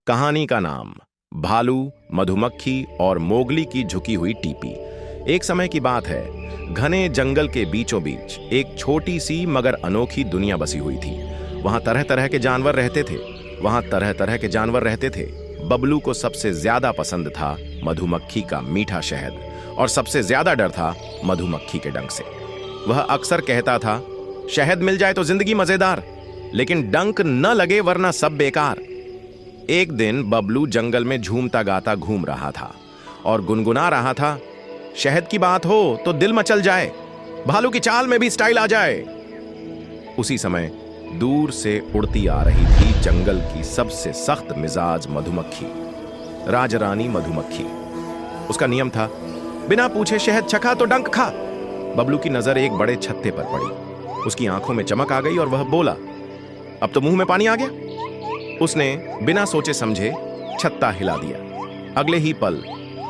कहानी का नाम भालू, मधुमक्खी और मोगली की झुकी हुई टीपी। एक समय की बात है, घने जंगल के बीचों बीच एक छोटी सी मगर अनोखी दुनिया बसी हुई थी। वहां तरह तरह के जानवर रहते थे। बबलू को सबसे ज्यादा पसंद था मधुमक्खी का मीठा शहद और सबसे ज्यादा डर था मधुमक्खी के डंक से। वह अक्सर कहता था, शहद मिल जाए तो जिंदगी मजेदार, लेकिन डंक न लगे वरना सब बेकार। एक दिन बबलू जंगल में झूमता गाता घूम रहा था और गुनगुना रहा था, शहद की बात हो तो दिल मचल जाए, भालू की चाल में भी स्टाइल आ जाए। उसी समय दूर से उड़ती आ रही थी जंगल की सबसे सख्त मिजाज मधुमक्खी, राजरानी मधुमक्खी। उसका नियम था, बिना पूछे शहद चखा तो डंक खा। बबलू की नजर एक बड़े छत्ते पर पड़ी। उसकी आंखों में चमक आ गई और वह बोला, अब तो मुंह में पानी आ गया। उसने बिना सोचे समझे छत्ता हिला दिया। अगले ही पल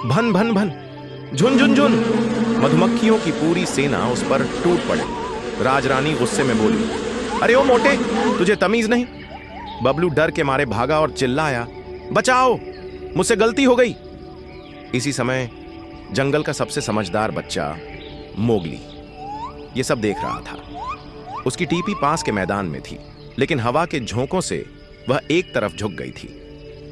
भन भन भन, झुन झुन झुन, मधुमक्खियों की पूरी सेना उस पर टूट पड़ी। राजरानी गुस्से में बोली, अरे ओ मोटे, तुझे तमीज नहीं। बबलू डर के मारे भागा और चिल्लाया, बचाओ, मुझसे गलती हो गई। इसी समय जंगल का सबसे समझदार बच्चा मोगली ये सब देख रहा था। उसकी टीपी पास के मैदान में थी, लेकिन हवा के झोंकों से वह एक तरफ झुक गई थी।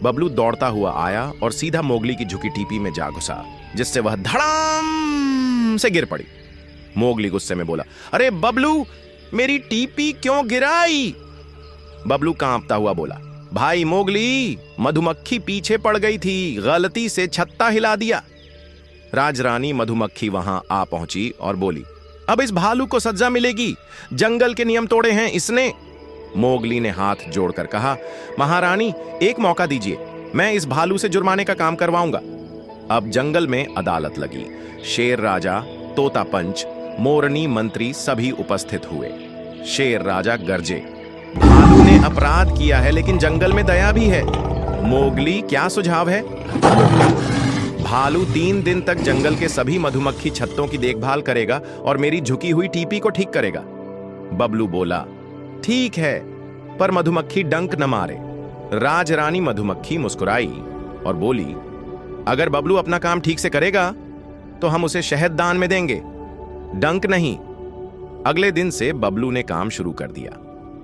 बबलू दौड़ता हुआ आया और सीधा मोगली की झुकी टीपी में जा घुसा, जिससे वह धड़ाम से गिर पड़ी। मोगली गुस्से में बोला, अरे बबलू, मेरी टीपी क्यों गिराई? बबलू कांपता हुआ बोला, भाई मोगली, मधुमक्खी पीछे पड़ गई थी, गलती से छत्ता हिला दिया। राजरानी मधुमक्खी वहां आ पहुंची और बोली, अब इस भालू को सजा मिलेगी, जंगल के नियम तोड़े हैं इसने। मोगली ने हाथ जोड़कर कहा, महारानी, एक मौका दीजिए, मैं इस भालू से जुर्माने का काम करवाऊंगा। अब जंगल में अदालत लगी। शेर राजा, तोता पंच, मोरनी मंत्री सभी उपस्थित हुए। शेर राजा गरजे, भालू ने अपराध किया है, लेकिन जंगल में दया भी है। मोगली, क्या सुझाव है? भालू 3 दिन तक जंगल के सभी मधुमक्खी छत्तों की देखभाल करेगा और मेरी झुकी हुई टीपी को ठीक करेगा। बबलू बोला, ठीक है, पर मधुमक्खी डंक न मारे। राजरानी मधुमक्खी मुस्कुराई और बोली, अगर बबलू अपना काम ठीक से करेगा तो हम उसे शहद दान में देंगे, डंक नहीं। अगले दिन से बबलू ने काम शुरू कर दिया।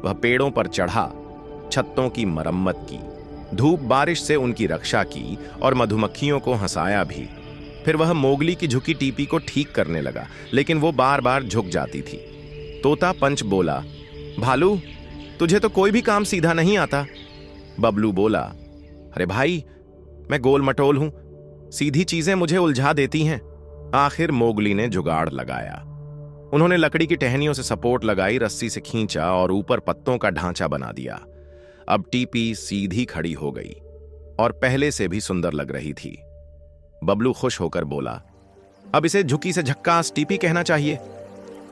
वह पेड़ों पर चढ़ा, छत्तों की मरम्मत की, धूप बारिश से उनकी रक्षा की और मधुमक्खियों को हंसाया भी। फिर वह मोगली की झुकी टीपी को ठीक करने लगा, लेकिन वो बार बार झुक जाती थी। तोता पंच बोला, भालू, तुझे तो कोई भी काम सीधा नहीं आता। बबलू बोला, अरे भाई, मैं गोल मटोल हूं, सीधी चीजें मुझे उलझा देती हैं। आखिर मोगली ने जुगाड़ लगाया। उन्होंने लकड़ी की टहनियों से सपोर्ट लगाई, रस्सी से खींचा और ऊपर पत्तों का ढांचा बना दिया। अब टीपी सीधी खड़ी हो गई और पहले से भी सुंदर लग रही थी। बबलू खुश होकर बोला, अब इसे झुकी से झक्कास टीपी कहना चाहिए।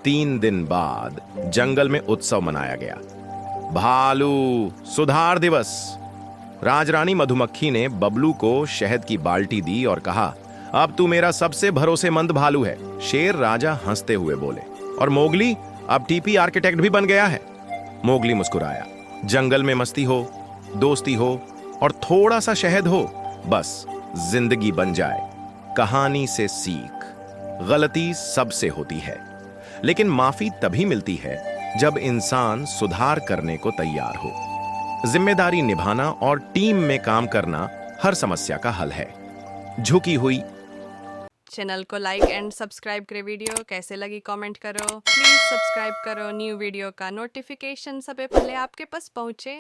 3 दिन बाद जंगल में उत्सव मनाया गया, भालू सुधार दिवस। राजरानी मधुमक्खी ने बबलू को शहद की बाल्टी दी और कहा, अब तू मेरा सबसे भरोसेमंद भालू है। शेर राजा हंसते हुए बोले, और मोगली, अब टीपी आर्किटेक्ट भी बन गया है। मोगली मुस्कुराया, जंगल में मस्ती हो, दोस्ती हो और थोड़ा सा शहद हो, बस जिंदगी बन जाए। कहानी से सीख, गलती सबसे होती है, लेकिन माफी तभी मिलती है जब इंसान सुधार करने को तैयार हो। जिम्मेदारी निभाना और टीम में काम करना हर समस्या का हल है। झुकी हुई। चैनल को लाइक एंड सब्सक्राइब करें। वीडियो कैसे लगी कमेंट करो, प्लीज सब्सक्राइब करो। न्यू वीडियो का नोटिफिकेशन सबसे पहले आपके पास पहुंचे।